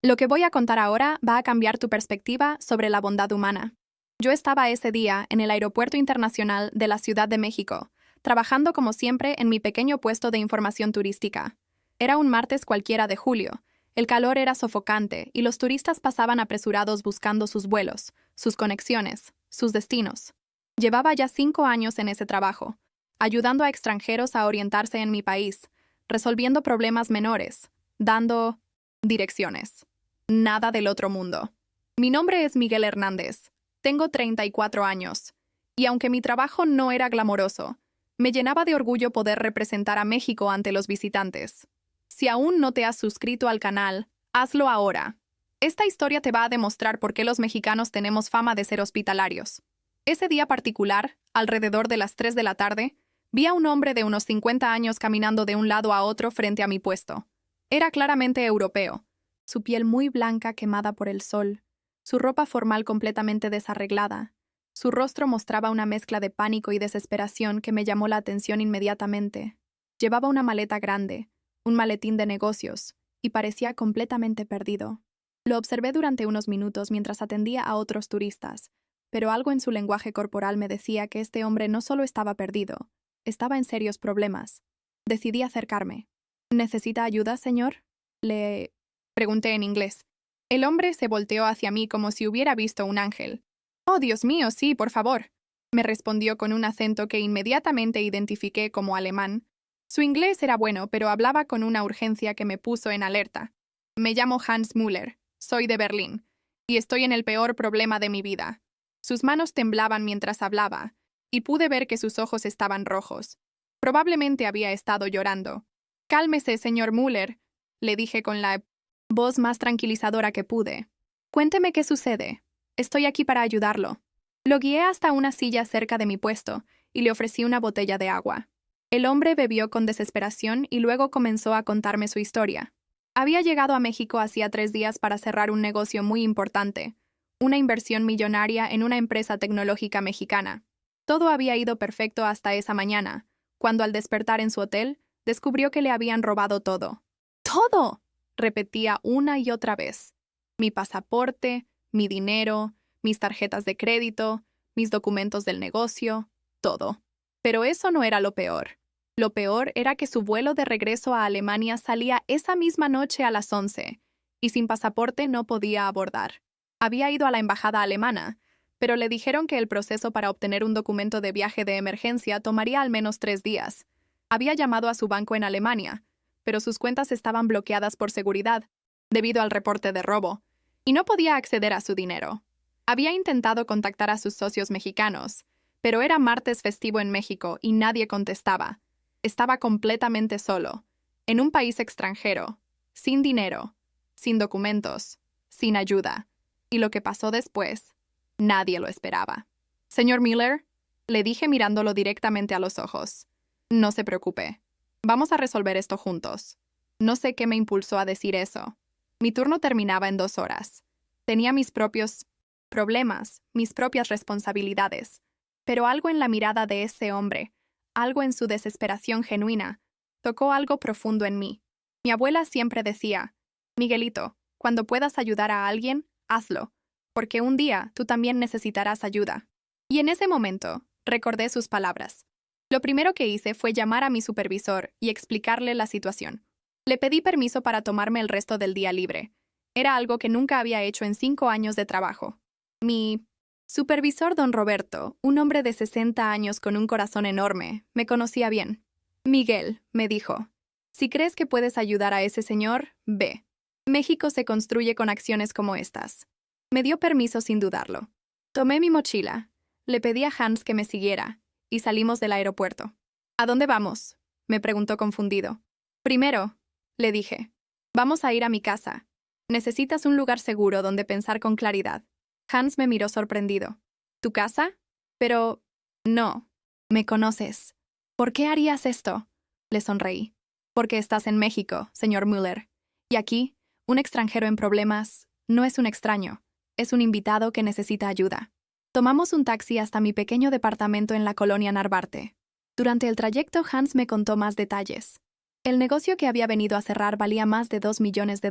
Lo que voy a contar ahora va a cambiar tu perspectiva sobre la bondad humana. Yo estaba ese día en el Aeropuerto Internacional de la Ciudad de México, trabajando como siempre en mi pequeño puesto de información turística. Era un martes cualquiera de julio. El calor era sofocante y los turistas pasaban apresurados buscando sus vuelos, sus conexiones, sus destinos. Llevaba ya 5 años en ese trabajo, ayudando a extranjeros a orientarse en mi país, resolviendo problemas menores, dando direcciones. Nada del otro mundo. Mi nombre es Miguel Hernández. Tengo 34 años. Y aunque mi trabajo no era glamoroso, me llenaba de orgullo poder representar a México ante los visitantes. Si aún no te has suscrito al canal, hazlo ahora. Esta historia te va a demostrar por qué los mexicanos tenemos fama de ser hospitalarios. Ese día particular, alrededor de las 3 de la tarde, vi a un hombre de unos 50 años caminando de un lado a otro frente a mi puesto. Era claramente europeo. Su piel muy blanca quemada por el sol, su ropa formal completamente desarreglada. Su rostro mostraba una mezcla de pánico y desesperación que me llamó la atención inmediatamente. Llevaba una maleta grande, un maletín de negocios, y parecía completamente perdido. Lo observé durante unos minutos mientras atendía a otros turistas, pero algo en su lenguaje corporal me decía que este hombre no solo estaba perdido, estaba en serios problemas. Decidí acercarme. ¿Necesita ayuda, señor? Le pregunté en inglés. El hombre se volteó hacia mí como si hubiera visto un ángel. «Oh, Dios mío, sí, por favor», me respondió con un acento que inmediatamente identifiqué como alemán. Su inglés era bueno, pero hablaba con una urgencia que me puso en alerta. «Me llamo Hans Müller, soy de Berlín, y estoy en el peor problema de mi vida». Sus manos temblaban mientras hablaba, y pude ver que sus ojos estaban rojos. Probablemente había estado llorando. «Cálmese, señor Müller», le dije con la voz más tranquilizadora que pude. «Cuénteme qué sucede. Estoy aquí para ayudarlo». Lo guié hasta una silla cerca de mi puesto y le ofrecí una botella de agua. El hombre bebió con desesperación y luego comenzó a contarme su historia. Había llegado a México hacía 3 días para cerrar un negocio muy importante, una inversión millonaria en una empresa tecnológica mexicana. Todo había ido perfecto hasta esa mañana, cuando al despertar en su hotel, descubrió que le habían robado todo. ¡Todo!, repetía una y otra vez. Mi pasaporte, mi dinero, mis tarjetas de crédito, mis documentos del negocio, todo. Pero eso no era lo peor. Lo peor era que su vuelo de regreso a Alemania salía esa misma noche a las 11, y sin pasaporte no podía abordar. Había ido a la embajada alemana, pero le dijeron que el proceso para obtener un documento de viaje de emergencia tomaría al menos 3 días. Había llamado a su banco en Alemania, pero sus cuentas estaban bloqueadas por seguridad, debido al reporte de robo, y no podía acceder a su dinero. Había intentado contactar a sus socios mexicanos, pero era martes festivo en México y nadie contestaba. Estaba completamente solo, en un país extranjero, sin dinero, sin documentos, sin ayuda. Y lo que pasó después, nadie lo esperaba. «Señor Miller», le dije mirándolo directamente a los ojos, «no se preocupe. Vamos a resolver esto juntos». No sé qué me impulsó a decir eso. Mi turno terminaba en 2 horas. Tenía mis propios problemas, mis propias responsabilidades. Pero algo en la mirada de ese hombre, algo en su desesperación genuina, tocó algo profundo en mí. Mi abuela siempre decía, «Miguelito, cuando puedas ayudar a alguien, hazlo, porque un día tú también necesitarás ayuda». Y en ese momento, recordé sus palabras. Lo primero que hice fue llamar a mi supervisor y explicarle la situación. Le pedí permiso para tomarme el resto del día libre. Era algo que nunca había hecho en 5 años de trabajo. Mi supervisor, don Roberto, un hombre de 60 años con un corazón enorme, me conocía bien. «Miguel», me dijo, «si crees que puedes ayudar a ese señor, ve. México se construye con acciones como estas». Me dio permiso sin dudarlo. Tomé mi mochila, le pedí a Hans que me siguiera, y salimos del aeropuerto. «¿A dónde vamos?», me preguntó confundido. «Primero», le dije, «vamos a ir a mi casa. Necesitas un lugar seguro donde pensar con claridad». Hans me miró sorprendido. «¿Tu casa? Pero no. Me conoces. ¿Por qué harías esto?», le sonreí. «Porque estás en México, señor Müller. Y aquí, un extranjero en problemas no es un extraño, es un invitado que necesita ayuda». Tomamos un taxi hasta mi pequeño departamento en la colonia Narvarte. Durante el trayecto, Hans me contó más detalles. El negocio que había venido a cerrar valía más de $2 millones.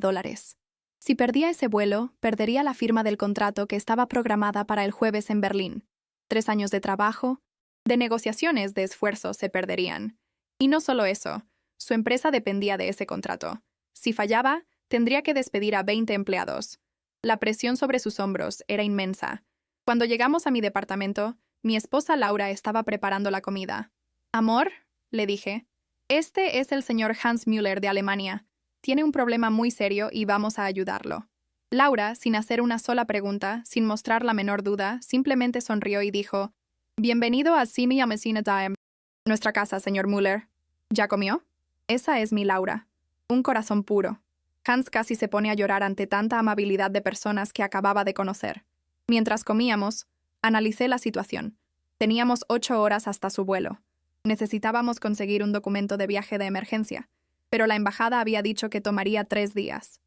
Si perdía ese vuelo, perdería la firma del contrato que estaba programada para el jueves en Berlín. 3 años de trabajo, de negociaciones, de esfuerzo se perderían. Y no solo eso, su empresa dependía de ese contrato. Si fallaba, tendría que despedir a 20 empleados. La presión sobre sus hombros era inmensa. Cuando llegamos a mi departamento, mi esposa Laura estaba preparando la comida. «Amor», le dije, «este es el señor Hans Müller de Alemania. Tiene un problema muy serio y vamos a ayudarlo». Laura, sin hacer una sola pregunta, sin mostrar la menor duda, simplemente sonrió y dijo, «Bienvenido a Simi Amesina Time. Nuestra casa, señor Müller. ¿Ya comió?» Esa es mi Laura. Un corazón puro. Hans casi se pone a llorar ante tanta amabilidad de personas que acababa de conocer. Mientras comíamos, analicé la situación. Teníamos 8 horas hasta su vuelo. Necesitábamos conseguir un documento de viaje de emergencia, pero la embajada había dicho que tomaría 3 días.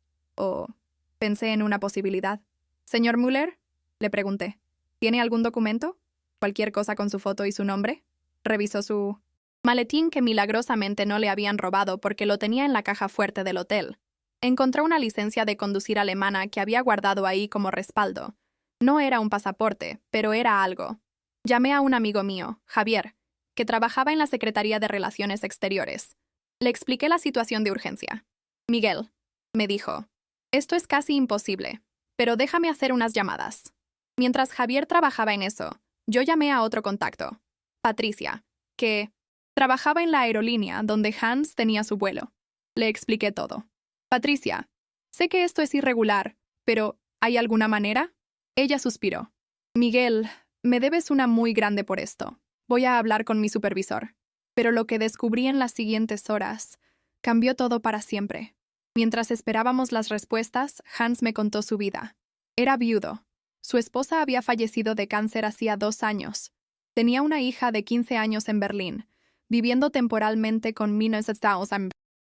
Pensé en una posibilidad. «Señor Müller», le pregunté, «¿tiene algún documento? ¿Cualquier cosa con su foto y su nombre?» Revisó su maletín, que milagrosamente no le habían robado porque lo tenía en la caja fuerte del hotel. Encontró una licencia de conducir alemana que había guardado ahí como respaldo. No era un pasaporte, pero era algo. Llamé a un amigo mío, Javier, que trabajaba en la Secretaría de Relaciones Exteriores. Le expliqué la situación de urgencia. «Miguel», me dijo, «esto es casi imposible, pero déjame hacer unas llamadas». Mientras Javier trabajaba en eso, yo llamé a otro contacto, Patricia, que trabajaba en la aerolínea donde Hans tenía su vuelo. Le expliqué todo. «Patricia, sé que esto es irregular, pero ¿hay alguna manera?» Ella suspiró. «Miguel, me debes una muy grande por esto. Voy a hablar con mi supervisor». Pero lo que descubrí en las siguientes horas cambió todo para siempre. Mientras esperábamos las respuestas, Hans me contó su vida. Era viudo. Su esposa había fallecido de cáncer hacía 2 años. Tenía una hija de 15 años en Berlín, viviendo temporalmente con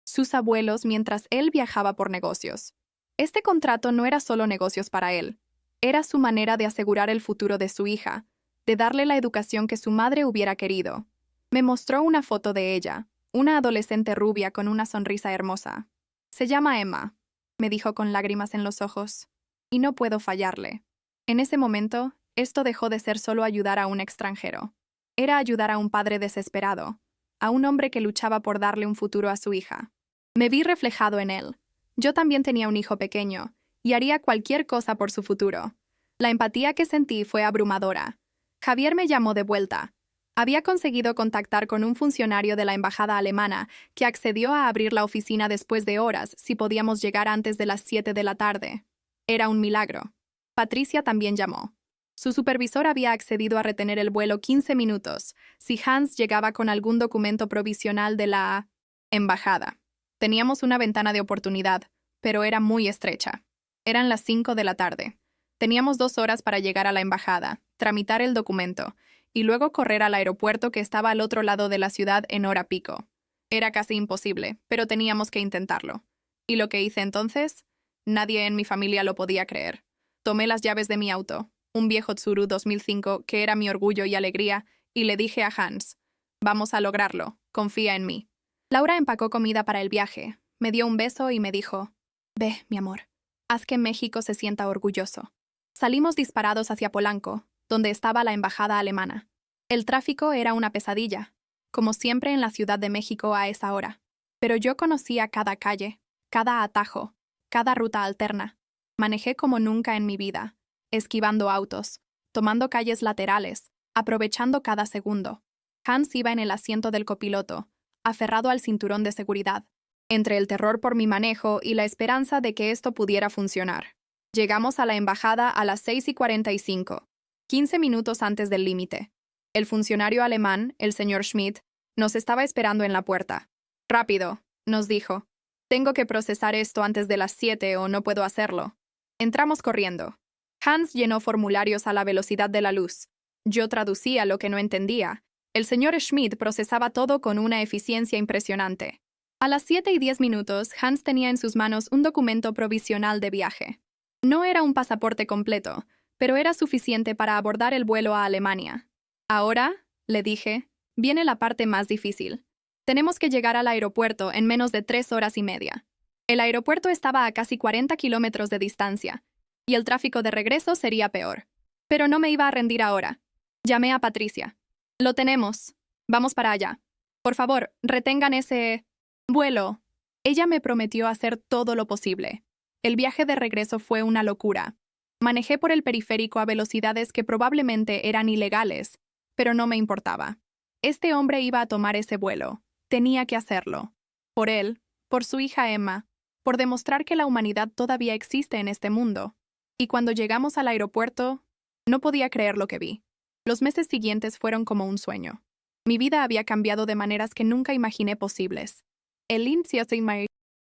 sus abuelos mientras él viajaba por negocios. Este contrato no era solo negocios para él. Era su manera de asegurar el futuro de su hija, de darle la educación que su madre hubiera querido. Me mostró una foto de ella, una adolescente rubia con una sonrisa hermosa. «Se llama Emma», me dijo con lágrimas en los ojos, «y no puedo fallarle». En ese momento, esto dejó de ser solo ayudar a un extranjero. Era ayudar a un padre desesperado, a un hombre que luchaba por darle un futuro a su hija. Me vi reflejado en él. Yo también tenía un hijo pequeño, y haría cualquier cosa por su futuro. La empatía que sentí fue abrumadora. Javier me llamó de vuelta. Había conseguido contactar con un funcionario de la embajada alemana que accedió a abrir la oficina después de horas si podíamos llegar antes de las 7 de la tarde. Era un milagro. Patricia también llamó. Su supervisor había accedido a retener el vuelo 15 minutos si Hans llegaba con algún documento provisional de la embajada. Teníamos una ventana de oportunidad, pero era muy estrecha. Eran las 5 de la tarde. Teníamos 2 horas para llegar a la embajada, tramitar el documento y luego correr al aeropuerto que estaba al otro lado de la ciudad en hora pico. Era casi imposible, pero teníamos que intentarlo. ¿Y lo que hice entonces? Nadie en mi familia lo podía creer. Tomé las llaves de mi auto, un viejo Tsuru 2005 que era mi orgullo y alegría, y le dije a Hans, «Vamos a lograrlo, confía en mí». Laura empacó comida para el viaje, me dio un beso y me dijo, «Ve, mi amor, haz que México se sienta orgulloso». Salimos disparados hacia Polanco, donde estaba la embajada alemana. El tráfico era una pesadilla, como siempre en la Ciudad de México a esa hora. Pero yo conocía cada calle, cada atajo, cada ruta alterna. Manejé como nunca en mi vida, esquivando autos, tomando calles laterales, aprovechando cada segundo. Hans iba en el asiento del copiloto, aferrado al cinturón de seguridad, entre el terror por mi manejo y la esperanza de que esto pudiera funcionar. Llegamos a la embajada a las 6:45. 15 minutos antes del límite. El funcionario alemán, el señor Schmidt, nos estaba esperando en la puerta. «Rápido», nos dijo. «Tengo que procesar esto antes de las 7 o no puedo hacerlo». Entramos corriendo. Hans llenó formularios a la velocidad de la luz. Yo traducía lo que no entendía. El señor Schmidt procesaba todo con una eficiencia impresionante. A las 7:10, Hans tenía en sus manos un documento provisional de viaje. No era un pasaporte completo, pero era suficiente para abordar el vuelo a Alemania. «Ahora», le dije, «viene la parte más difícil. Tenemos que llegar al aeropuerto en menos de 3 horas y media». El aeropuerto estaba a casi 40 kilómetros de distancia, y el tráfico de regreso sería peor. Pero no me iba a rendir ahora. Llamé a Patricia. Lo tenemos. Vamos para allá. Por favor, retengan ese vuelo. Ella me prometió hacer todo lo posible. El viaje de regreso fue una locura. Manejé por el periférico a velocidades que probablemente eran ilegales, pero no me importaba. Este hombre iba a tomar ese vuelo. Tenía que hacerlo. Por él, por su hija Emma, por demostrar que la humanidad todavía existe en este mundo. Y cuando llegamos al aeropuerto, no podía creer lo que vi. Los meses siguientes fueron como un sueño. Mi vida había cambiado de maneras que nunca imaginé posibles. El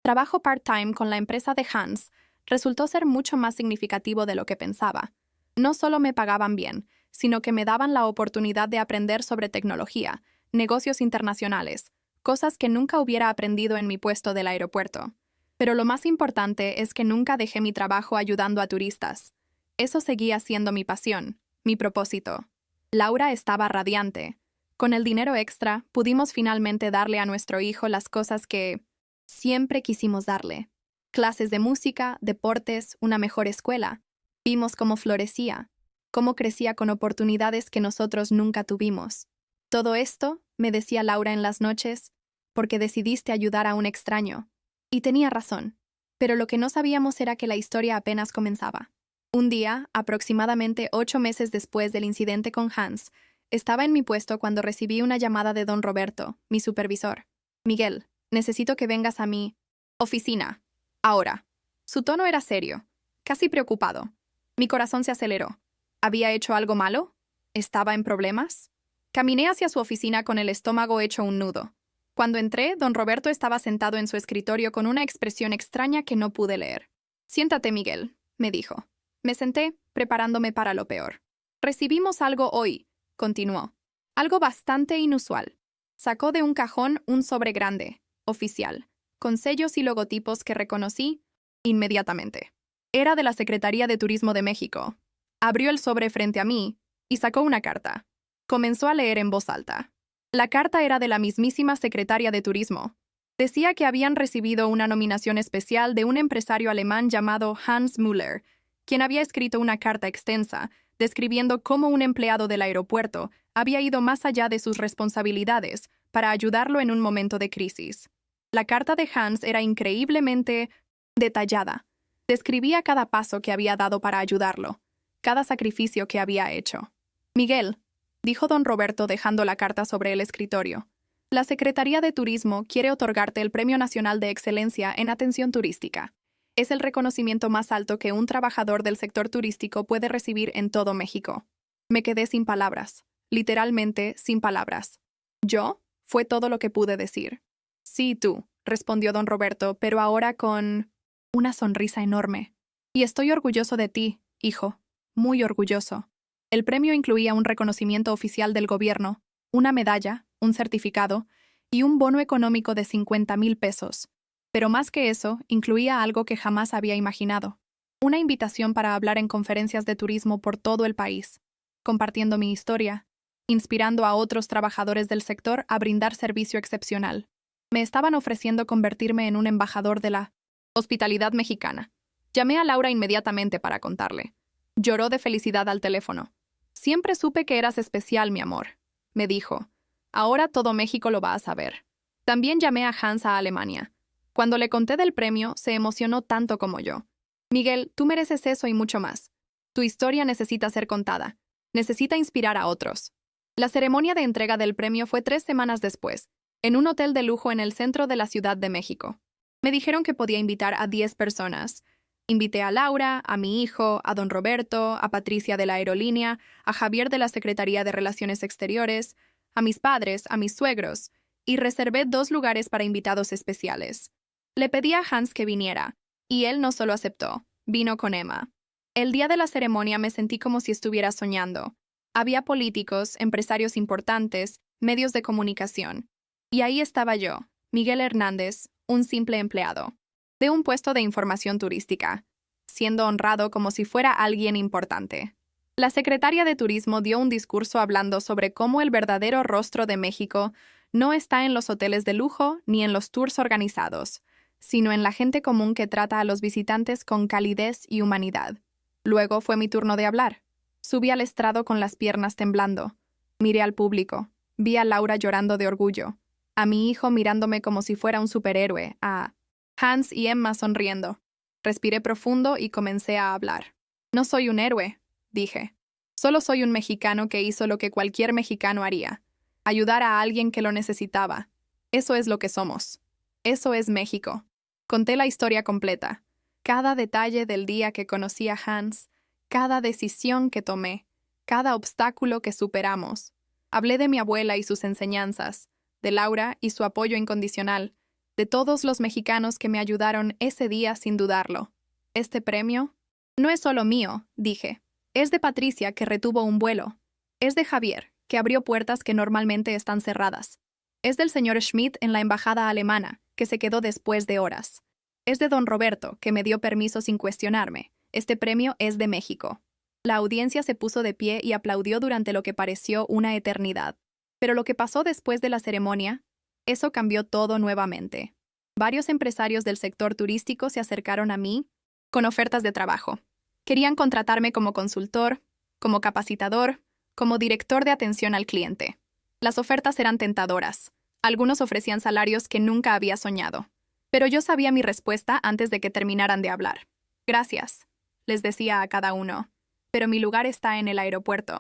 trabajo part-time con la empresa de Hans resultó ser mucho más significativo de lo que pensaba. No solo me pagaban bien, sino que me daban la oportunidad de aprender sobre tecnología, negocios internacionales, cosas que nunca hubiera aprendido en mi puesto del aeropuerto. Pero lo más importante es que nunca dejé mi trabajo ayudando a turistas. Eso seguía siendo mi pasión, mi propósito. Laura estaba radiante. Con el dinero extra, pudimos finalmente darle a nuestro hijo las cosas que siempre quisimos darle. Clases de música, deportes, una mejor escuela. Vimos cómo florecía, cómo crecía con oportunidades que nosotros nunca tuvimos. Todo esto, me decía Laura en las noches, porque decidiste ayudar a un extraño. Y tenía razón. Pero lo que no sabíamos era que la historia apenas comenzaba. Un día, aproximadamente 8 meses después del incidente con Hans, estaba en mi puesto cuando recibí una llamada de don Roberto, mi supervisor. Miguel, necesito que vengas a mi oficina. Ahora. Su tono era serio, casi preocupado. Mi corazón se aceleró. ¿Había hecho algo malo? ¿Estaba en problemas? Caminé hacia su oficina con el estómago hecho un nudo. Cuando entré, don Roberto estaba sentado en su escritorio con una expresión extraña que no pude leer. Siéntate, Miguel, me dijo. Me senté, preparándome para lo peor. Recibimos algo hoy, continuó. Algo bastante inusual. Sacó de un cajón un sobre grande, oficial, con sellos y logotipos que reconocí inmediatamente. Era de la Secretaría de Turismo de México. Abrió el sobre frente a mí y sacó una carta. Comenzó a leer en voz alta. La carta era de la mismísima secretaria de Turismo. Decía que habían recibido una nominación especial de un empresario alemán llamado Hans Müller, quien había escrito una carta extensa, describiendo cómo un empleado del aeropuerto había ido más allá de sus responsabilidades para ayudarlo en un momento de crisis. La carta de Hans era increíblemente detallada. Describía cada paso que había dado para ayudarlo, cada sacrificio que había hecho. Miguel, dijo don Roberto dejando la carta sobre el escritorio, la Secretaría de Turismo quiere otorgarte el Premio Nacional de Excelencia en Atención Turística. Es el reconocimiento más alto que un trabajador del sector turístico puede recibir en todo México. Me quedé sin palabras, literalmente sin palabras. ¿Yo? Fue todo lo que pude decir. Sí, tú, respondió don Roberto, pero ahora con una sonrisa enorme. Y estoy orgulloso de ti, hijo, muy orgulloso. El premio incluía un reconocimiento oficial del gobierno, una medalla, un certificado y un bono económico de 50,000 pesos. Pero más que eso, incluía algo que jamás había imaginado. Una invitación para hablar en conferencias de turismo por todo el país, compartiendo mi historia, inspirando a otros trabajadores del sector a brindar servicio excepcional. Me estaban ofreciendo convertirme en un embajador de la hospitalidad mexicana. Llamé a Laura inmediatamente para contarle. Lloró de felicidad al teléfono. Siempre supe que eras especial, mi amor, me dijo. Ahora todo México lo va a saber. También llamé a Hans a Alemania. Cuando le conté del premio, se emocionó tanto como yo. Miguel, tú mereces eso y mucho más. Tu historia necesita ser contada. Necesita inspirar a otros. La ceremonia de entrega del premio fue 3 semanas después, en un hotel de lujo en el centro de la Ciudad de México. Me dijeron que podía invitar a 10 personas. Invité a Laura, a mi hijo, a don Roberto, a Patricia de la aerolínea, a Javier de la Secretaría de Relaciones Exteriores, a mis padres, a mis suegros, y reservé 2 lugares para invitados especiales. Le pedí a Hans que viniera, y él no solo aceptó, vino con Emma. El día de la ceremonia me sentí como si estuviera soñando. Había políticos, empresarios importantes, medios de comunicación. Y ahí estaba yo, Miguel Hernández, un simple empleado, de un puesto de información turística, siendo honrado como si fuera alguien importante. La secretaria de Turismo dio un discurso hablando sobre cómo el verdadero rostro de México no está en los hoteles de lujo ni en los tours organizados, sino en la gente común que trata a los visitantes con calidez y humanidad. Luego fue mi turno de hablar. Subí al estrado con las piernas temblando. Miré al público. Vi a Laura llorando de orgullo, a mi hijo mirándome como si fuera un superhéroe, a Hans y Emma sonriendo. Respiré profundo y comencé a hablar. No soy un héroe, dije. Solo soy un mexicano que hizo lo que cualquier mexicano haría. Ayudar a alguien que lo necesitaba. Eso es lo que somos. Eso es México. Conté la historia completa. Cada detalle del día que conocí a Hans, cada decisión que tomé, cada obstáculo que superamos. Hablé de mi abuela y sus enseñanzas, de Laura y su apoyo incondicional, de todos los mexicanos que me ayudaron ese día sin dudarlo. Este premio no es solo mío, dije. Es de Patricia, que retuvo un vuelo. Es de Javier, que abrió puertas que normalmente están cerradas. Es del señor Schmidt en la embajada alemana, que se quedó después de horas. Es de don Roberto, que me dio permiso sin cuestionarme. Este premio es de México. La audiencia se puso de pie y aplaudió durante lo que pareció una eternidad. Pero lo que pasó después de la ceremonia, eso cambió todo nuevamente. Varios empresarios del sector turístico se acercaron a mí con ofertas de trabajo. Querían contratarme como consultor, como capacitador, como director de atención al cliente. Las ofertas eran tentadoras. Algunos ofrecían salarios que nunca había soñado. Pero yo sabía mi respuesta antes de que terminaran de hablar. Gracias, les decía a cada uno. Pero mi lugar está en el aeropuerto.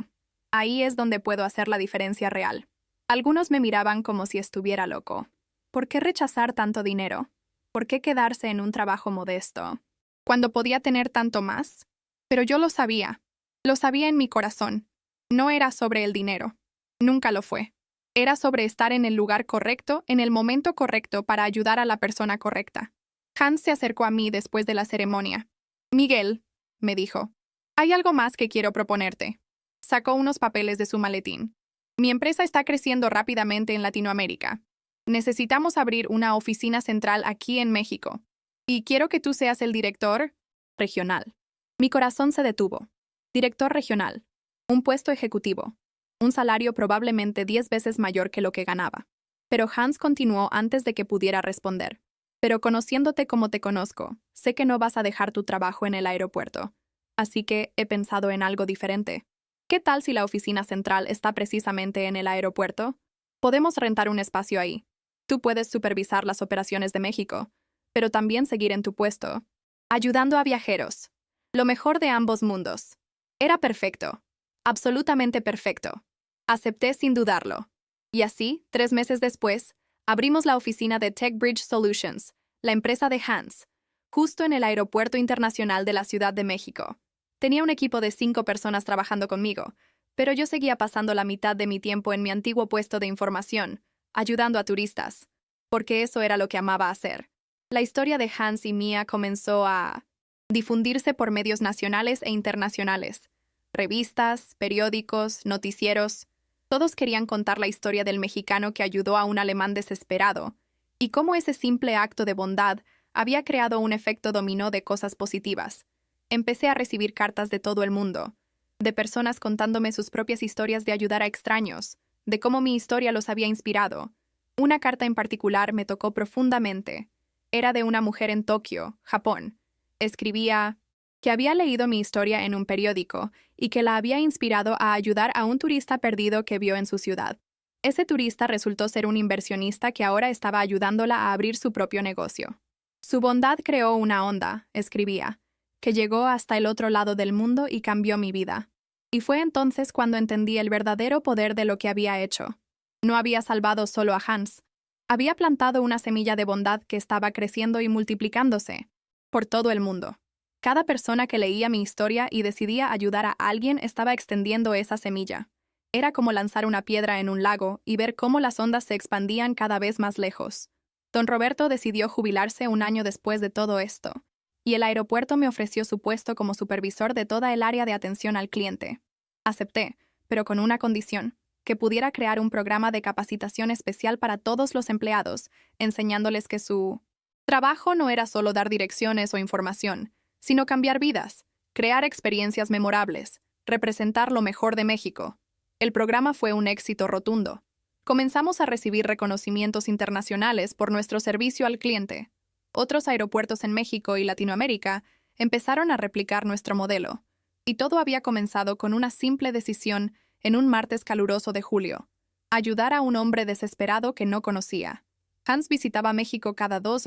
Ahí es donde puedo hacer la diferencia real. Algunos me miraban como si estuviera loco. ¿Por qué rechazar tanto dinero? ¿Por qué quedarse en un trabajo modesto cuando podía tener tanto más? Pero yo lo sabía en mi corazón. No era sobre el dinero. Nunca lo fue. Era sobre estar en el lugar correcto, en el momento correcto para ayudar a la persona correcta. Hans se acercó a mí después de la ceremonia. Miguel, me dijo, hay algo más que quiero proponerte. Sacó unos papeles de su maletín. Mi empresa está creciendo rápidamente en Latinoamérica. Necesitamos abrir una oficina central aquí en México. Y quiero que tú seas el director regional. Mi corazón se detuvo. Director regional. Un puesto ejecutivo. Un salario probablemente 10 veces mayor que lo que ganaba. Pero Hans continuó antes de que pudiera responder. Pero conociéndote como te conozco, sé que no vas a dejar tu trabajo en el aeropuerto. Así que he pensado en algo diferente. ¿Qué tal si la oficina central está precisamente en el aeropuerto? Podemos rentar un espacio ahí. Tú puedes supervisar las operaciones de México, pero también seguir en tu puesto, ayudando a viajeros. Lo mejor de ambos mundos. Era perfecto. Absolutamente perfecto. Acepté sin dudarlo. Y así, 3 meses después, abrimos la oficina de TechBridge Solutions, la empresa de Hans, justo en el Aeropuerto Internacional de la Ciudad de México. Tenía un equipo de 5 personas trabajando conmigo, pero yo seguía pasando la mitad de mi tiempo en mi antiguo puesto de información, ayudando a turistas, porque eso era lo que amaba hacer. La historia de Hans y mía comenzó a difundirse por medios nacionales e internacionales. Revistas, periódicos, noticieros. Todos querían contar la historia del mexicano que ayudó a un alemán desesperado, y cómo ese simple acto de bondad había creado un efecto dominó de cosas positivas. Empecé a recibir cartas de todo el mundo, de personas contándome sus propias historias de ayudar a extraños, de cómo mi historia los había inspirado. Una carta en particular me tocó profundamente. Era de una mujer en Tokio, Japón. Escribía que había leído mi historia en un periódico y que la había inspirado a ayudar a un turista perdido que vio en su ciudad. Ese turista resultó ser un inversionista que ahora estaba ayudándola a abrir su propio negocio. Su bondad creó una onda, escribía, que llegó hasta el otro lado del mundo y cambió mi vida. Y fue entonces cuando entendí el verdadero poder de lo que había hecho. No había salvado solo a Hans. Había plantado una semilla de bondad que estaba creciendo y multiplicándose por todo el mundo. Cada persona que leía mi historia y decidía ayudar a alguien estaba extendiendo esa semilla. Era como lanzar una piedra en un lago y ver cómo las ondas se expandían cada vez más lejos. Don Roberto decidió jubilarse un año después de todo esto, y el aeropuerto me ofreció su puesto como supervisor de toda el área de atención al cliente. Acepté, pero con una condición, que pudiera crear un programa de capacitación especial para todos los empleados, enseñándoles que su trabajo no era solo dar direcciones o información, sino cambiar vidas, crear experiencias memorables, representar lo mejor de México. El programa fue un éxito rotundo. Comenzamos a recibir reconocimientos internacionales por nuestro servicio al cliente. Otros aeropuertos en México y Latinoamérica empezaron a replicar nuestro modelo. Y todo había comenzado con una simple decisión en un martes caluroso de julio: ayudar a un hombre desesperado que no conocía. Hans visitaba México cada 2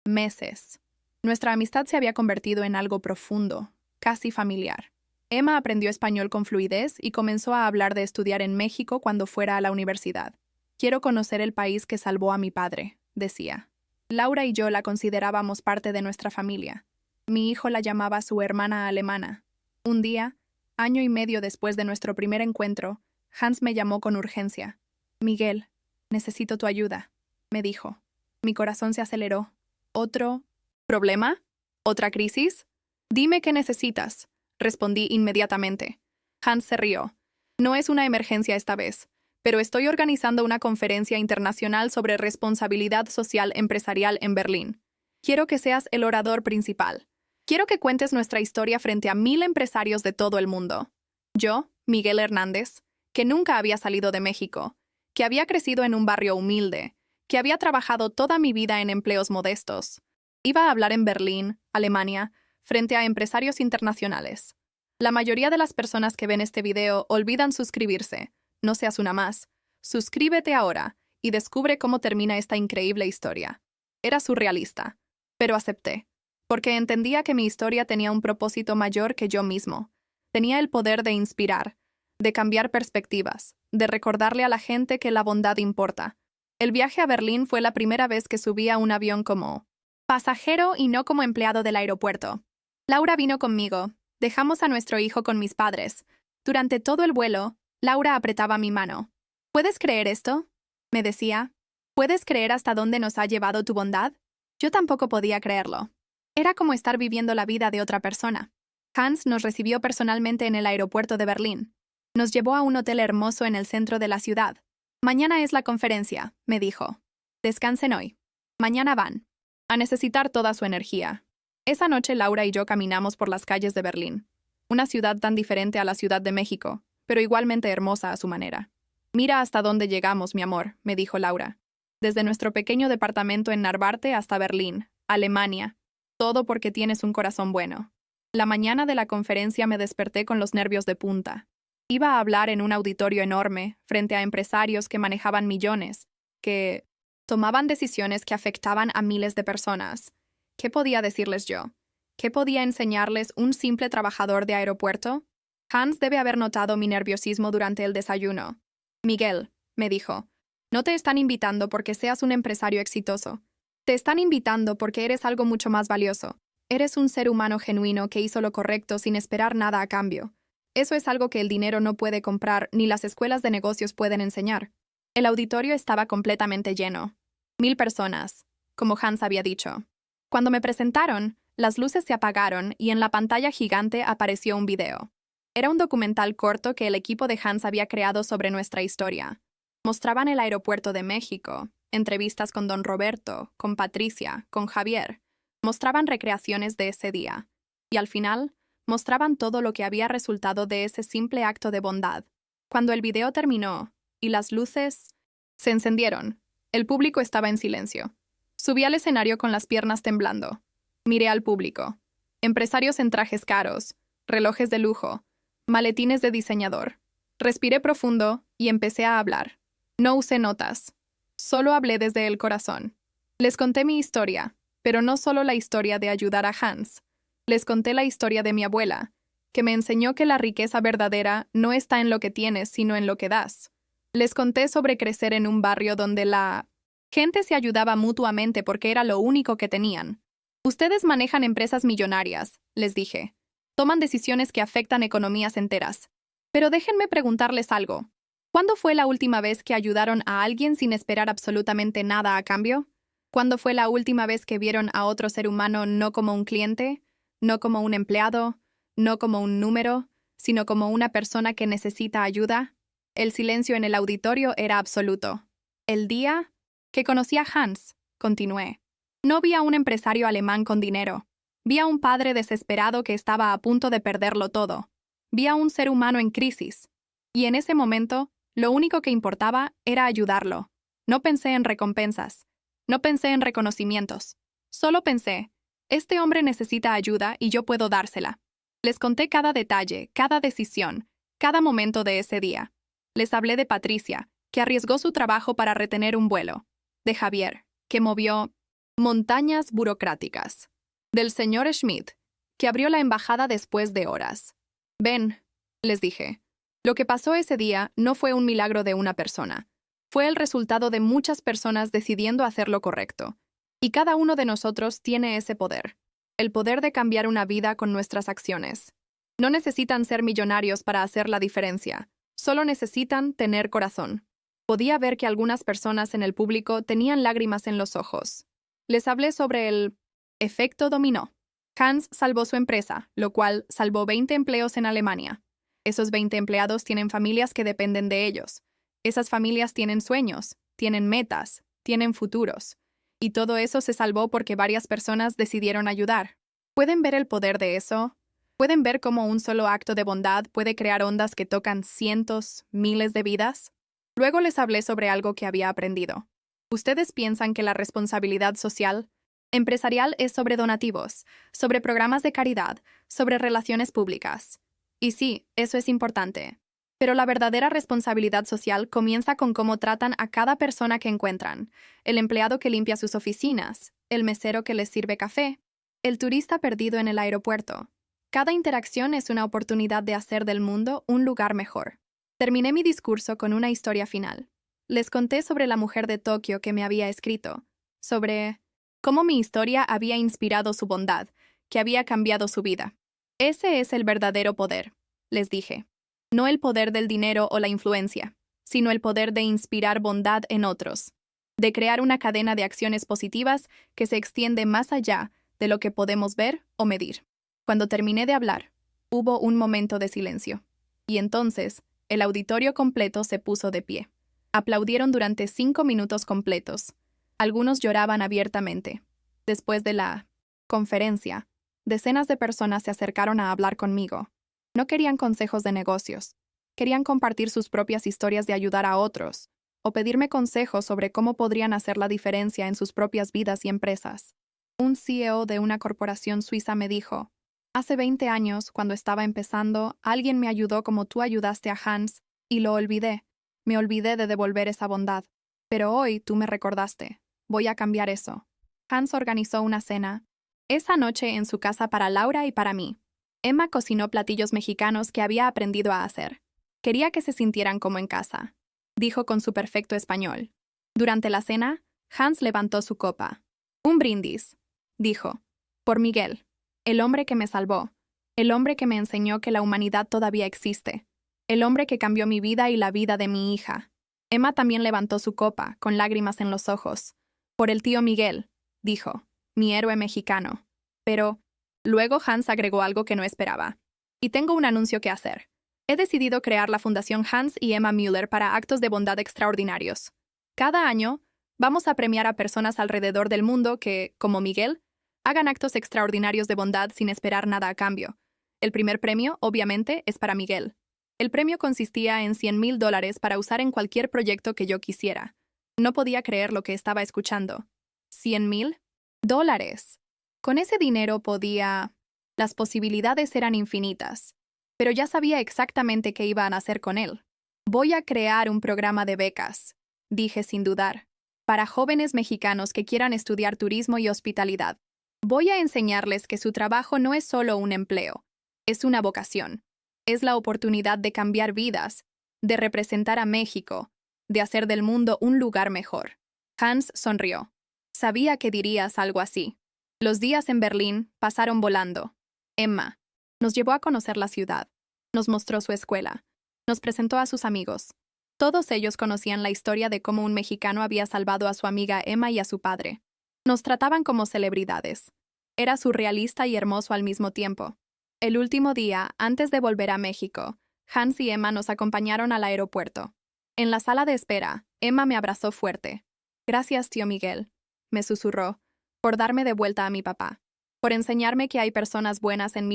meses. Nuestra amistad se había convertido en algo profundo, casi familiar. Emma aprendió español con fluidez y comenzó a hablar de estudiar en México cuando fuera a la universidad. Quiero conocer el país que salvó a mi padre, decía. Laura y yo la considerábamos parte de nuestra familia. Mi hijo la llamaba su hermana alemana. Un día, año y medio después de nuestro primer encuentro, Hans me llamó con urgencia. Miguel, necesito tu ayuda, me dijo. Mi corazón se aceleró. ¿Otro problema? ¿Otra crisis? Dime qué necesitas, respondí inmediatamente. Hans se rió. No es una emergencia esta vez, pero estoy organizando una conferencia internacional sobre responsabilidad social empresarial en Berlín. Quiero que seas el orador principal. Quiero que cuentes nuestra historia frente a 1000 empresarios de todo el mundo. Yo, Miguel Hernández, que nunca había salido de México, que había crecido en un barrio humilde, que había trabajado toda mi vida en empleos modestos, iba a hablar en Berlín, Alemania, frente a empresarios internacionales. La mayoría de las personas que ven este video olvidan suscribirse. No seas una más. Suscríbete ahora y descubre cómo termina esta increíble historia. Era surrealista, pero acepté, porque entendía que mi historia tenía un propósito mayor que yo mismo. Tenía el poder de inspirar, de cambiar perspectivas, de recordarle a la gente que la bondad importa. El viaje a Berlín fue la primera vez que subí a un avión como pasajero y no como empleado del aeropuerto. Laura vino conmigo. Dejamos a nuestro hijo con mis padres. Durante todo el vuelo, Laura apretaba mi mano. ¿Puedes creer esto?, me decía. ¿Puedes creer hasta dónde nos ha llevado tu bondad? Yo tampoco podía creerlo. Era como estar viviendo la vida de otra persona. Hans nos recibió personalmente en el aeropuerto de Berlín. Nos llevó a un hotel hermoso en el centro de la ciudad. Mañana es la conferencia, me dijo. Descansen hoy. Mañana van a necesitar toda su energía. Esa noche Laura y yo caminamos por las calles de Berlín, una ciudad tan diferente a la Ciudad de México, pero igualmente hermosa a su manera. Mira hasta dónde llegamos, mi amor, me dijo Laura. Desde nuestro pequeño departamento en Narvarte hasta Berlín, Alemania. Todo porque tienes un corazón bueno. La mañana de la conferencia me desperté con los nervios de punta. Iba a hablar en un auditorio enorme, frente a empresarios que manejaban millones, que tomaban decisiones que afectaban a miles de personas. ¿Qué podía decirles yo? ¿Qué podía enseñarles un simple trabajador de aeropuerto? Hans debe haber notado mi nerviosismo durante el desayuno. Miguel, me dijo, no te están invitando porque seas un empresario exitoso. Te están invitando porque eres algo mucho más valioso. Eres un ser humano genuino que hizo lo correcto sin esperar nada a cambio. Eso es algo que el dinero no puede comprar ni las escuelas de negocios pueden enseñar. El auditorio estaba completamente lleno. 1000 personas, como Hans había dicho. Cuando me presentaron, las luces se apagaron y en la pantalla gigante apareció un video. Era un documental corto que el equipo de Hans había creado sobre nuestra historia. Mostraban el aeropuerto de México, entrevistas con Don Roberto, con Patricia, con Javier. Mostraban recreaciones de ese día. Y al final, mostraban todo lo que había resultado de ese simple acto de bondad. Cuando el video terminó y las luces se encendieron, el público estaba en silencio. Subí al escenario con las piernas temblando. Miré al público. Empresarios en trajes caros, relojes de lujo, maletines de diseñador. Respiré profundo y empecé a hablar. No usé notas. Solo hablé desde el corazón. Les conté mi historia, pero no solo la historia de ayudar a Hans. Les conté la historia de mi abuela, que me enseñó que la riqueza verdadera no está en lo que tienes, sino en lo que das. Les conté sobre crecer en un barrio donde la gente se ayudaba mutuamente porque era lo único que tenían. Ustedes manejan empresas millonarias, les dije. Toman decisiones que afectan economías enteras. Pero déjenme preguntarles algo. ¿Cuándo fue la última vez que ayudaron a alguien sin esperar absolutamente nada a cambio? ¿Cuándo fue la última vez que vieron a otro ser humano no como un cliente, no como un empleado, no como un número, sino como una persona que necesita ayuda? El silencio en el auditorio era absoluto. El día que conocí a Hans, continué. No vi a un empresario alemán con dinero. Vi a un padre desesperado que estaba a punto de perderlo todo. Vi a un ser humano en crisis. Y en ese momento, lo único que importaba era ayudarlo. No pensé en recompensas. No pensé en reconocimientos. Solo pensé, este hombre necesita ayuda y yo puedo dársela. Les conté cada detalle, cada decisión, cada momento de ese día. Les hablé de Patricia, que arriesgó su trabajo para retener un vuelo. De Javier, que movió montañas burocráticas. Del señor Schmidt, que abrió la embajada después de horas. Ven, les dije. Lo que pasó ese día no fue un milagro de una persona. Fue el resultado de muchas personas decidiendo hacer lo correcto. Y cada uno de nosotros tiene ese poder. El poder de cambiar una vida con nuestras acciones. No necesitan ser millonarios para hacer la diferencia. Solo necesitan tener corazón. Podía ver que algunas personas en el público tenían lágrimas en los ojos. Les hablé sobre el efecto dominó. Hans salvó su empresa, lo cual salvó 20 empleos en Alemania. Esos 20 empleados tienen familias que dependen de ellos. Esas familias tienen sueños, tienen metas, tienen futuros. Y todo eso se salvó porque varias personas decidieron ayudar. ¿Pueden ver el poder de eso? ¿Pueden ver cómo un solo acto de bondad puede crear ondas que tocan cientos, miles de vidas? Luego les hablé sobre algo que había aprendido. ¿Ustedes piensan que la responsabilidad social empresarial es sobre donativos, sobre programas de caridad, sobre relaciones públicas? Y sí, eso es importante. Pero la verdadera responsabilidad social comienza con cómo tratan a cada persona que encuentran, el empleado que limpia sus oficinas, el mesero que les sirve café, el turista perdido en el aeropuerto. Cada interacción es una oportunidad de hacer del mundo un lugar mejor. Terminé mi discurso con una historia final. Les conté sobre la mujer de Tokio que me había escrito, sobre cómo mi historia había inspirado su bondad, que había cambiado su vida. Ese es el verdadero poder, les dije. No el poder del dinero o la influencia, sino el poder de inspirar bondad en otros, de crear una cadena de acciones positivas que se extiende más allá de lo que podemos ver o medir. Cuando terminé de hablar, hubo un momento de silencio, y entonces el auditorio completo se puso de pie. Aplaudieron durante 5 minutos completos. Algunos lloraban abiertamente. Después de la conferencia, decenas de personas se acercaron a hablar conmigo. No querían consejos de negocios. Querían compartir sus propias historias de ayudar a otros, o pedirme consejos sobre cómo podrían hacer la diferencia en sus propias vidas y empresas. Un CEO de una corporación suiza me dijo, hace 20 años, cuando estaba empezando, alguien me ayudó como tú ayudaste a Hans, y lo olvidé. Me olvidé de devolver esa bondad. Pero hoy tú me recordaste. Voy a cambiar eso. Hans organizó una cena, esa noche en su casa para Laura y para mí. Emma cocinó platillos mexicanos que había aprendido a hacer. Quería que se sintieran como en casa, dijo con su perfecto español. Durante la cena, Hans levantó su copa. Un brindis, dijo, por Miguel, el hombre que me salvó, el hombre que me enseñó que la humanidad todavía existe, el hombre que cambió mi vida y la vida de mi hija. Emma también levantó su copa, con lágrimas en los ojos. Por el tío Miguel, dijo, mi héroe mexicano. Pero luego Hans agregó algo que no esperaba. Y tengo un anuncio que hacer. He decidido crear la Fundación Hans y Emma Müller para actos de bondad extraordinarios. Cada año, vamos a premiar a personas alrededor del mundo que, como Miguel, hagan actos extraordinarios de bondad sin esperar nada a cambio. El primer premio, obviamente, es para Miguel. El premio consistía en $100,000 para usar en cualquier proyecto que yo quisiera. No podía creer lo que estaba escuchando. $100,000. Con ese dinero podía... Las posibilidades eran infinitas, pero ya sabía exactamente qué iban a hacer con él. Voy a crear un programa de becas, dije sin dudar, para jóvenes mexicanos que quieran estudiar turismo y hospitalidad. Voy a enseñarles que su trabajo no es solo un empleo, es una vocación. Es la oportunidad de cambiar vidas, de representar a México, de hacer del mundo un lugar mejor. Hans sonrió. Sabía que dirías algo así. Los días en Berlín pasaron volando. Emma nos llevó a conocer la ciudad, nos mostró su escuela, nos presentó a sus amigos. Todos ellos conocían la historia de cómo un mexicano había salvado a su amiga Emma y a su padre. Nos trataban como celebridades. Era surrealista y hermoso al mismo tiempo. El último día, antes de volver a México, Hans y Emma nos acompañaron al aeropuerto. En la sala de espera, Emma me abrazó fuerte. Gracias, tío Miguel, me susurró, por darme de vuelta a mi papá, por enseñarme que hay personas buenas en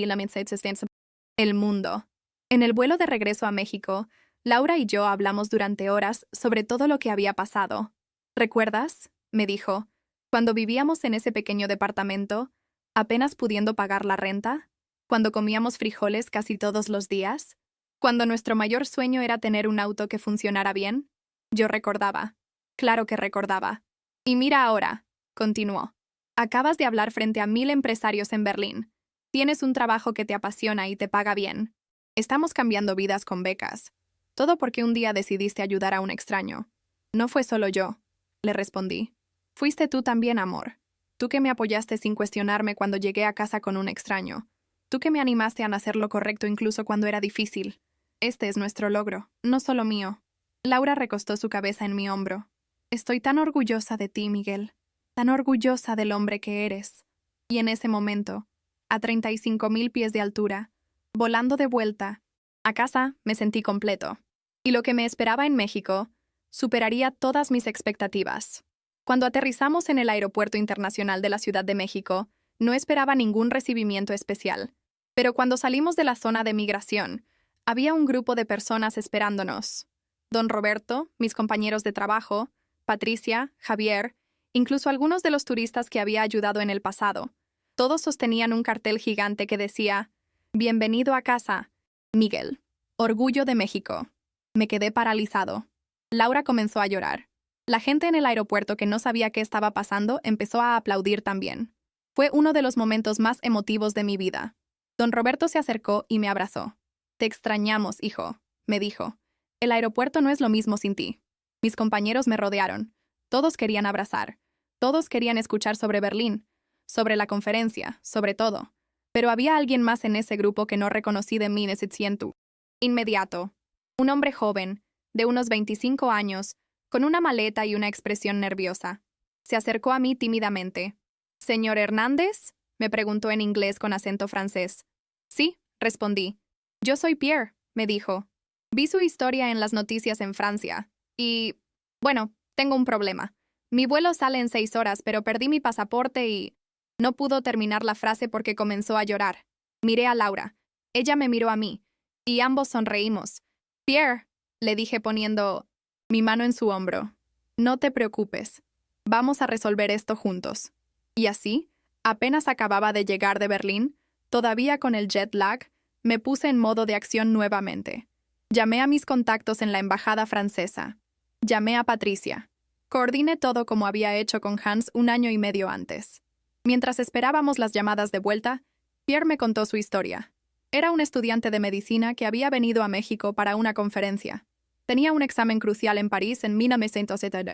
el mundo. En el vuelo de regreso a México, Laura y yo hablamos durante horas sobre todo lo que había pasado. ¿Recuerdas?, me dijo, Cuando vivíamos en ese pequeño departamento, apenas pudiendo pagar la renta, cuando comíamos frijoles casi todos los días, cuando nuestro mayor sueño era tener un auto que funcionara bien, yo recordaba. Claro que recordaba. Y mira ahora, continuó. Acabas de hablar frente a 1000 empresarios en Berlín. Tienes un trabajo que te apasiona y te paga bien. Estamos cambiando vidas con becas. Todo porque un día decidiste ayudar a un extraño. No fue solo yo, le respondí. Fuiste tú también, amor. Tú que me apoyaste sin cuestionarme cuando llegué a casa con un extraño. Tú que me animaste a hacer lo correcto incluso cuando era difícil. Este es nuestro logro, no solo mío. Laura recostó su cabeza en mi hombro. Estoy tan orgullosa de ti, Miguel. Tan orgullosa del hombre que eres. Y en ese momento, a 35.000 pies de altura, volando de vuelta a casa, me sentí completo. Y lo que me esperaba en México superaría todas mis expectativas. Cuando aterrizamos en el Aeropuerto Internacional de la Ciudad de México, no esperaba ningún recibimiento especial. Pero cuando salimos de la zona de migración, había un grupo de personas esperándonos. Don Roberto, mis compañeros de trabajo, Patricia, Javier, incluso algunos de los turistas que había ayudado en el pasado. Todos sostenían un cartel gigante que decía: «Bienvenido a casa, Miguel. Orgullo de México». Me quedé paralizado. Laura comenzó a llorar. La gente en el aeropuerto que no sabía qué estaba pasando empezó a aplaudir también. Fue uno de los momentos más emotivos de mi vida. Don Roberto se acercó y me abrazó. «Te extrañamos, hijo», me dijo. «El aeropuerto no es lo mismo sin ti». Mis compañeros me rodearon. Todos querían abrazar. Todos querían escuchar sobre Berlín, sobre la conferencia, sobre todo. Pero había alguien más en ese grupo que no reconocí de mí en ese siento. Inmediato. Un hombre joven, de unos 25 años, con una maleta y una expresión nerviosa. Se acercó a mí tímidamente. «¿Señor Hernández?», me preguntó en inglés con acento francés. «Sí», respondí. «Yo soy Pierre», me dijo. «Vi su historia en las noticias en Francia. Y, bueno, tengo un problema. Mi vuelo sale en 6 horas, pero perdí mi pasaporte y...». No pudo terminar la frase porque comenzó a llorar. Miré a Laura. Ella me miró a mí. Y ambos sonreímos. «Pierre», le dije poniendo mi mano en su hombro. «No te preocupes. Vamos a resolver esto juntos». Y así, apenas acababa de llegar de Berlín, todavía con el jet lag, me puse en modo de acción nuevamente. Llamé a mis contactos en la embajada francesa. Llamé a Patricia. Coordiné todo como había hecho con Hans 1 año y medio antes. Mientras esperábamos las llamadas de vuelta, Pierre me contó su historia. Era un estudiante de medicina que había venido a México para una conferencia. Tenía un examen crucial en París en 1970.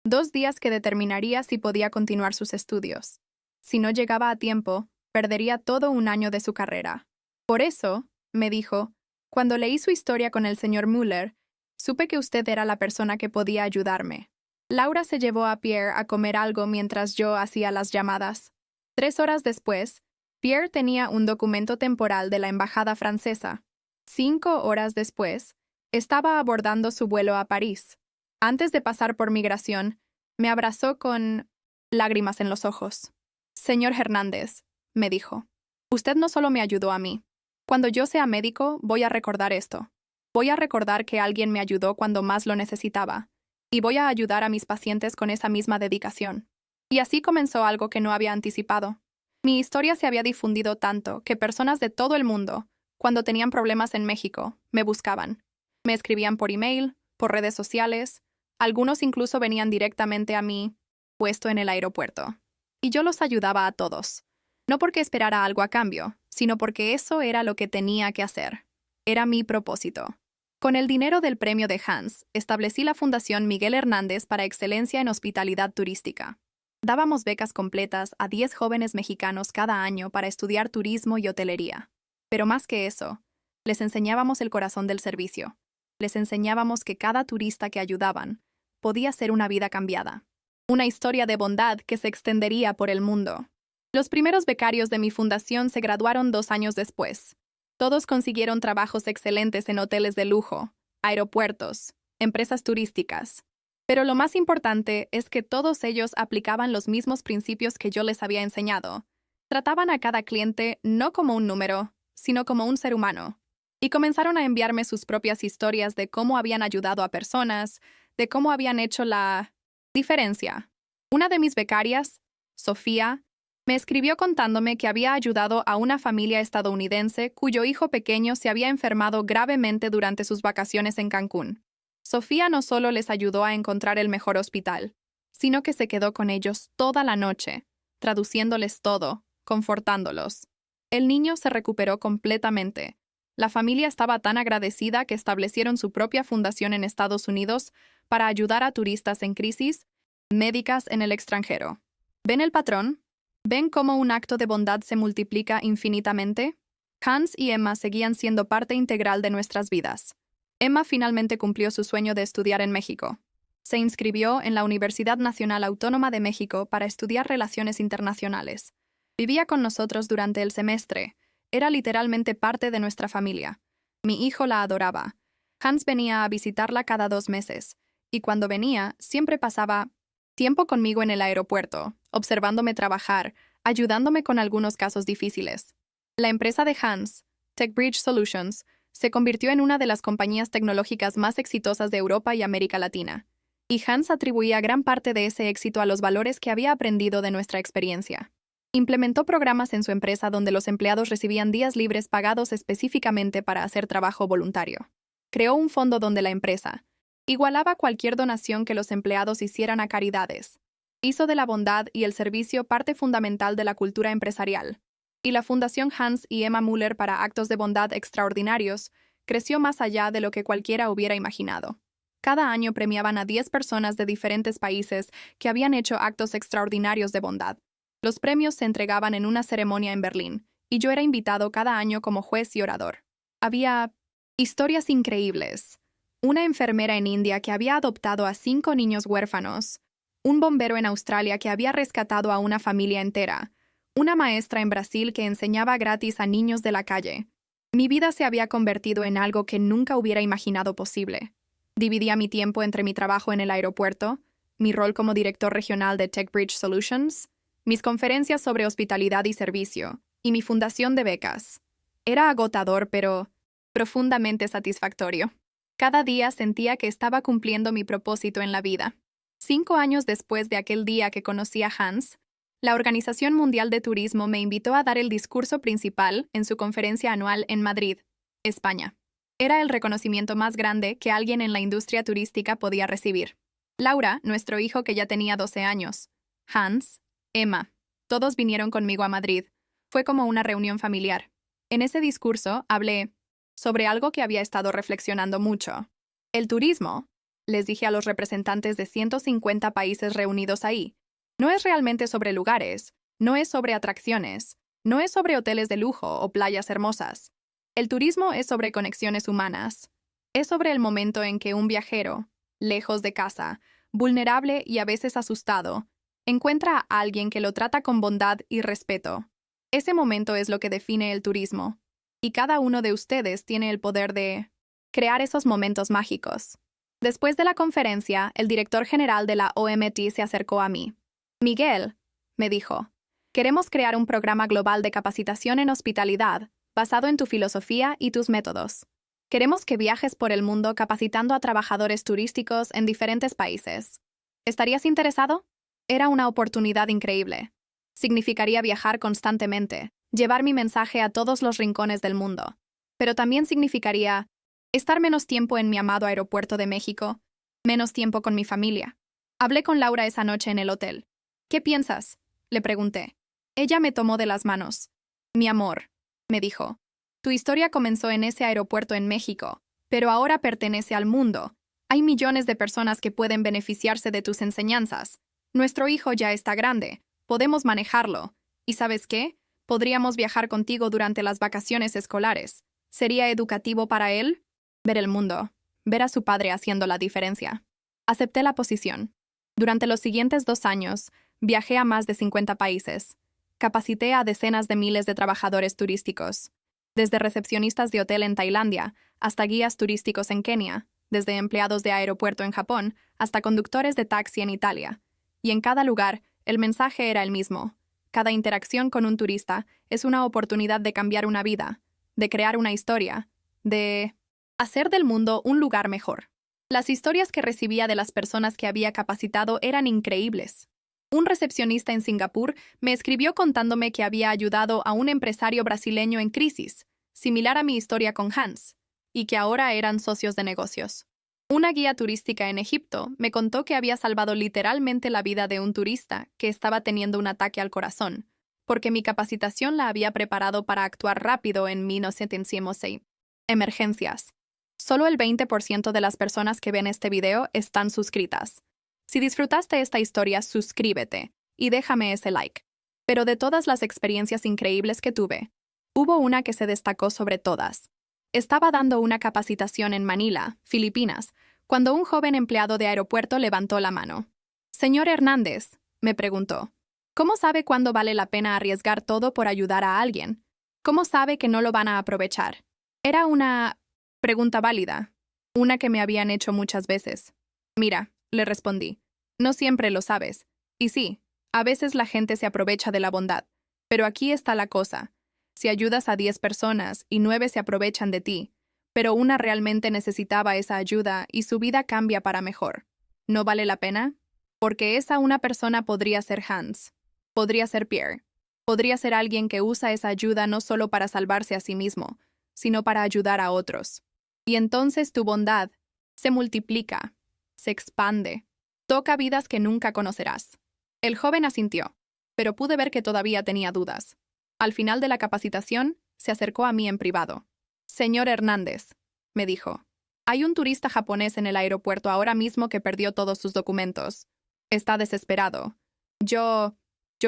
2 días que determinaría si podía continuar sus estudios. Si no llegaba a tiempo, perdería todo 1 año de su carrera. Por eso, me dijo, cuando leí su historia con el señor Müller, supe que usted era la persona que podía ayudarme. Laura se llevó a Pierre a comer algo mientras yo hacía las llamadas. 3 horas después, Pierre tenía un documento temporal de la embajada francesa. 5 horas después, estaba abordando su vuelo a París. Antes de pasar por migración, me abrazó con lágrimas en los ojos. «Señor Hernández», me dijo, «usted no solo me ayudó a mí. Cuando yo sea médico, voy a recordar esto. Voy a recordar que alguien me ayudó cuando más lo necesitaba. Y voy a ayudar a mis pacientes con esa misma dedicación». Y así comenzó algo que no había anticipado. Mi historia se había difundido tanto que personas de todo el mundo, cuando tenían problemas en México, me buscaban. Me escribían por email, por redes sociales, algunos incluso venían directamente a mi puesto en el aeropuerto. Y yo los ayudaba a todos. No porque esperara algo a cambio, sino porque eso era lo que tenía que hacer. Era mi propósito. Con el dinero del premio de Hans, establecí la Fundación Miguel Hernández para Excelencia en Hospitalidad Turística. Dábamos becas completas a 10 jóvenes mexicanos cada año para estudiar turismo y hotelería. Pero más que eso, les enseñábamos el corazón del servicio. Les enseñábamos que cada turista que ayudaban podía ser una vida cambiada. Una historia de bondad que se extendería por el mundo. Los primeros becarios de mi fundación se graduaron 2 años después. Todos consiguieron trabajos excelentes en hoteles de lujo, aeropuertos, empresas turísticas. Pero lo más importante es que todos ellos aplicaban los mismos principios que yo les había enseñado. Trataban a cada cliente no como un número, sino como un ser humano. Y comenzaron a enviarme sus propias historias de cómo habían ayudado a personas, de cómo habían hecho la diferencia. Una de mis becarias, Sofía, me escribió contándome que había ayudado a una familia estadounidense cuyo hijo pequeño se había enfermado gravemente durante sus vacaciones en Cancún. Sofía no solo les ayudó a encontrar el mejor hospital, sino que se quedó con ellos toda la noche, traduciéndoles todo, confortándolos. El niño se recuperó completamente. La familia estaba tan agradecida que establecieron su propia fundación en Estados Unidos para ayudar a turistas en crisis médicas en el extranjero. ¿Ven el patrón? ¿Ven cómo un acto de bondad se multiplica infinitamente? Hans y Emma seguían siendo parte integral de nuestras vidas. Emma finalmente cumplió su sueño de estudiar en México. Se inscribió en la Universidad Nacional Autónoma de México para estudiar Relaciones Internacionales. Vivía con nosotros durante el semestre. Era literalmente parte de nuestra familia. Mi hijo la adoraba. Hans venía a visitarla cada 2 meses, y cuando venía, siempre pasaba tiempo conmigo en el aeropuerto, observándome trabajar, ayudándome con algunos casos difíciles. La empresa de Hans, TechBridge Solutions, se convirtió en una de las compañías tecnológicas más exitosas de Europa y América Latina, y Hans atribuía gran parte de ese éxito a los valores que había aprendido de nuestra experiencia. Implementó programas en su empresa donde los empleados recibían días libres pagados específicamente para hacer trabajo voluntario. Creó un fondo donde la empresa igualaba cualquier donación que los empleados hicieran a caridades. Hizo de la bondad y el servicio parte fundamental de la cultura empresarial. Y la Fundación Hans y Emma Müller para actos de bondad extraordinarios creció más allá de lo que cualquiera hubiera imaginado. Cada año premiaban a 10 personas de diferentes países que habían hecho actos extraordinarios de bondad. Los premios se entregaban en una ceremonia en Berlín, y yo era invitado cada año como juez y orador. Había historias increíbles. Una enfermera en India que había adoptado a 5 niños huérfanos, un bombero en Australia que había rescatado a una familia entera, una maestra en Brasil que enseñaba gratis a niños de la calle. Mi vida se había convertido en algo que nunca hubiera imaginado posible. Dividía mi tiempo entre mi trabajo en el aeropuerto, mi rol como director regional de TechBridge Solutions, mis conferencias sobre hospitalidad y servicio, y mi fundación de becas. Era agotador, pero profundamente satisfactorio. Cada día sentía que estaba cumpliendo mi propósito en la vida. 5 años después de aquel día que conocí a Hans, la Organización Mundial de Turismo me invitó a dar el discurso principal en su conferencia anual en Madrid, España. Era el reconocimiento más grande que alguien en la industria turística podía recibir. Laura, nuestro hijo que ya tenía 12 años, Hans, Emma, todos vinieron conmigo a Madrid. Fue como una reunión familiar. En ese discurso hablé sobre algo que había estado reflexionando mucho. El turismo, les dije a los representantes de 150 países reunidos ahí, no es realmente sobre lugares, no es sobre atracciones, no es sobre hoteles de lujo o playas hermosas. El turismo es sobre conexiones humanas. Es sobre el momento en que un viajero, lejos de casa, vulnerable y a veces asustado, encuentra a alguien que lo trata con bondad y respeto. Ese momento es lo que define el turismo. Y cada uno de ustedes tiene el poder de crear esos momentos mágicos. Después de la conferencia, el director general de la OMT se acercó a mí. Miguel, me dijo, queremos crear un programa global de capacitación en hospitalidad basado en tu filosofía y tus métodos. Queremos que viajes por el mundo capacitando a trabajadores turísticos en diferentes países. ¿Estarías interesado? Era una oportunidad increíble. Significaría viajar constantemente, llevar mi mensaje a todos los rincones del mundo. Pero también significaría estar menos tiempo en mi amado aeropuerto de México, menos tiempo con mi familia. Hablé con Laura esa noche en el hotel. ¿Qué piensas?, le pregunté. Ella me tomó de las manos. Mi amor, me dijo, tu historia comenzó en ese aeropuerto en México, pero ahora pertenece al mundo. Hay millones de personas que pueden beneficiarse de tus enseñanzas. Nuestro hijo ya está grande, podemos manejarlo. ¿Y sabes qué? Podríamos viajar contigo durante las vacaciones escolares. ¿Sería educativo para él? Ver el mundo, ver a su padre haciendo la diferencia. Acepté la posición. Durante los siguientes 2 años, viajé a más de 50 países. Capacité a decenas de miles de trabajadores turísticos, desde recepcionistas de hotel en Tailandia hasta guías turísticos en Kenia, desde empleados de aeropuerto en Japón hasta conductores de taxi en Italia. Y en cada lugar, el mensaje era el mismo. Cada interacción con un turista es una oportunidad de cambiar una vida, de crear una historia, de hacer del mundo un lugar mejor. Las historias que recibía de las personas que había capacitado eran increíbles. Un recepcionista en Singapur me escribió contándome que había ayudado a un empresario brasileño en crisis, similar a mi historia con Hans, y que ahora eran socios de negocios. Una guía turística en Egipto me contó que había salvado literalmente la vida de un turista que estaba teniendo un ataque al corazón, porque mi capacitación la había preparado para actuar rápido en 1906. Emergencias. Solo el 20% de las personas que ven este video están suscritas. Si disfrutaste esta historia, suscríbete y déjame ese like. Pero de todas las experiencias increíbles que tuve, hubo una que se destacó sobre todas. Estaba dando una capacitación en Manila, Filipinas, cuando un joven empleado de aeropuerto levantó la mano. «Señor Hernández», me preguntó, «¿cómo sabe cuándo vale la pena arriesgar todo por ayudar a alguien? ¿Cómo sabe que no lo van a aprovechar?» Era una pregunta válida, una que me habían hecho muchas veces. «Mira», le respondí, «no siempre lo sabes. Y sí, a veces la gente se aprovecha de la bondad. Pero aquí está la cosa. Si ayudas a 10 personas y 9 se aprovechan de ti, pero una realmente necesitaba esa ayuda y su vida cambia para mejor, ¿no vale la pena? Porque esa una persona podría ser Hans, podría ser Pierre, podría ser alguien que usa esa ayuda no solo para salvarse a sí mismo, sino para ayudar a otros. Y entonces tu bondad se multiplica, se expande, toca vidas que nunca conocerás». El joven asintió, pero pude ver que todavía tenía dudas. Al final de la capacitación, se acercó a mí en privado. «Señor Hernández», me dijo, «hay un turista japonés en el aeropuerto ahora mismo que perdió todos sus documentos. Está desesperado. Yo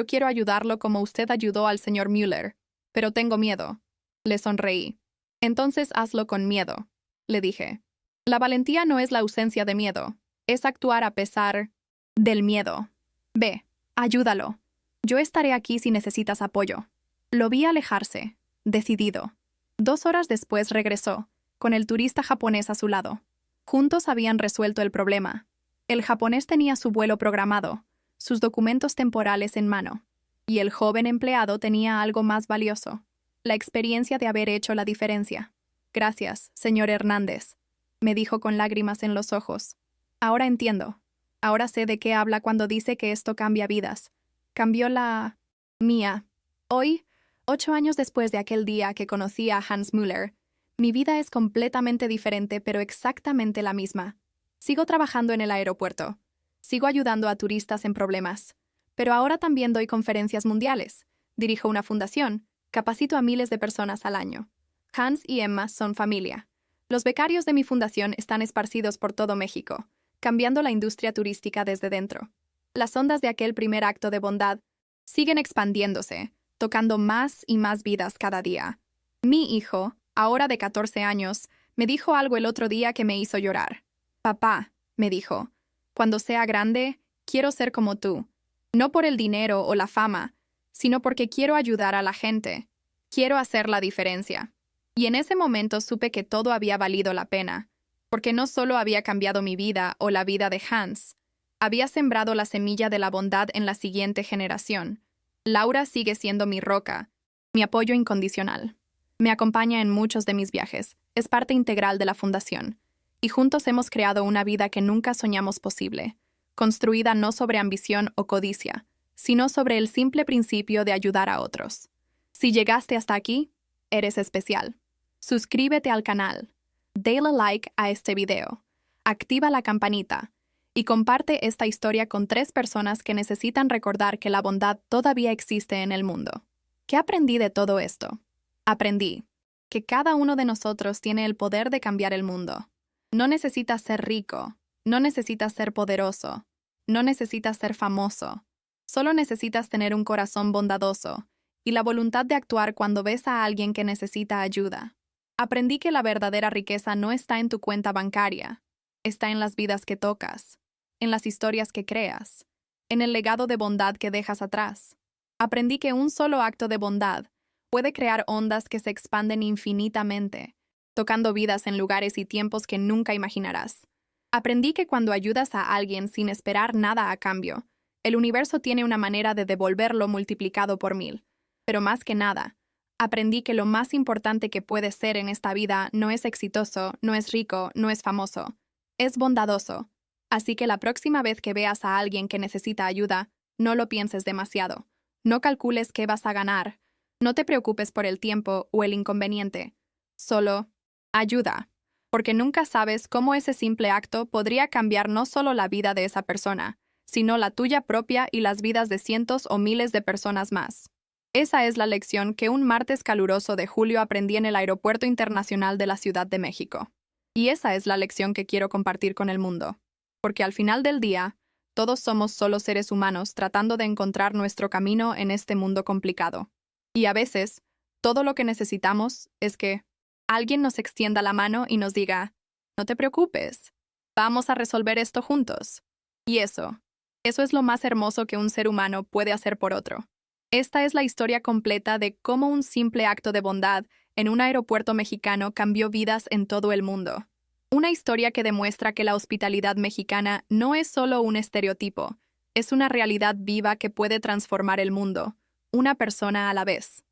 quiero ayudarlo como usted ayudó al señor Müller, pero tengo miedo». Le sonreí. «Entonces hazlo con miedo», le dije. «La valentía no es la ausencia de miedo, es actuar a pesar del miedo. Ve, ayúdalo. Yo estaré aquí si necesitas apoyo». Lo vi alejarse, decidido. 2 horas después regresó, con el turista japonés a su lado. Juntos habían resuelto el problema. El japonés tenía su vuelo programado, sus documentos temporales en mano, y el joven empleado tenía algo más valioso, la experiencia de haber hecho la diferencia. «Gracias, señor Hernández», me dijo con lágrimas en los ojos. «Ahora entiendo. Ahora sé de qué habla cuando dice que esto cambia vidas. Cambió la mía. Hoy, 8 años después de aquel día que conocí a Hans Müller, mi vida es completamente diferente pero exactamente la misma. Sigo trabajando en el aeropuerto. Sigo ayudando a turistas en problemas. Pero ahora también doy conferencias mundiales. Dirijo una fundación. Capacito a miles de personas al año. Hans y Emma son familia. Los becarios de mi fundación están esparcidos por todo México, cambiando la industria turística desde dentro. Las ondas de aquel primer acto de bondad siguen expandiéndose, tocando más y más vidas cada día. Mi hijo, ahora de 14 años, me dijo algo el otro día que me hizo llorar. «Papá», me dijo, «cuando sea grande, quiero ser como tú. No por el dinero o la fama, sino porque quiero ayudar a la gente. Quiero hacer la diferencia». Y en ese momento supe que todo había valido la pena, porque no solo había cambiado mi vida o la vida de Hans, había sembrado la semilla de la bondad en la siguiente generación. Laura sigue siendo mi roca, mi apoyo incondicional. Me acompaña en muchos de mis viajes, es parte integral de la fundación, y juntos hemos creado una vida que nunca soñamos posible, construida no sobre ambición o codicia, sino sobre el simple principio de ayudar a otros. Si llegaste hasta aquí, eres especial. Suscríbete al canal, dale like a este video, activa la campanita, y comparte esta historia con 3 personas que necesitan recordar que la bondad todavía existe en el mundo. ¿Qué aprendí de todo esto? Aprendí que cada uno de nosotros tiene el poder de cambiar el mundo. No necesitas ser rico, no necesitas ser poderoso, no necesitas ser famoso. Solo necesitas tener un corazón bondadoso y la voluntad de actuar cuando ves a alguien que necesita ayuda. Aprendí que la verdadera riqueza no está en tu cuenta bancaria, está en las vidas que tocas, en las historias que creas, en el legado de bondad que dejas atrás. Aprendí que un solo acto de bondad puede crear ondas que se expanden infinitamente, tocando vidas en lugares y tiempos que nunca imaginarás. Aprendí que cuando ayudas a alguien sin esperar nada a cambio, el universo tiene una manera de devolverlo multiplicado por 1000. Pero más que nada, aprendí que lo más importante que puedes ser en esta vida no es exitoso, no es rico, no es famoso, es bondadoso. Así que la próxima vez que veas a alguien que necesita ayuda, No lo pienses demasiado. No calcules qué vas a ganar. No te preocupes por el tiempo o el inconveniente. Solo ayuda, porque nunca sabes cómo ese simple acto podría cambiar no solo la vida de esa persona, sino la tuya propia y las vidas de cientos o miles de personas más. Esa es la lección que un martes caluroso de julio aprendí en el Aeropuerto Internacional de la Ciudad de México. Y esa es la lección que quiero compartir con el mundo. Porque al final del día, todos somos solo seres humanos tratando de encontrar nuestro camino en este mundo complicado. Y a veces, todo lo que necesitamos es que alguien nos extienda la mano y nos diga, no te preocupes, vamos a resolver esto juntos. Y eso es lo más hermoso que un ser humano puede hacer por otro. Esta es la historia completa de cómo un simple acto de bondad en un aeropuerto mexicano cambió vidas en todo el mundo. Una historia que demuestra que la hospitalidad mexicana no es solo un estereotipo, es una realidad viva que puede transformar el mundo, una persona a la vez.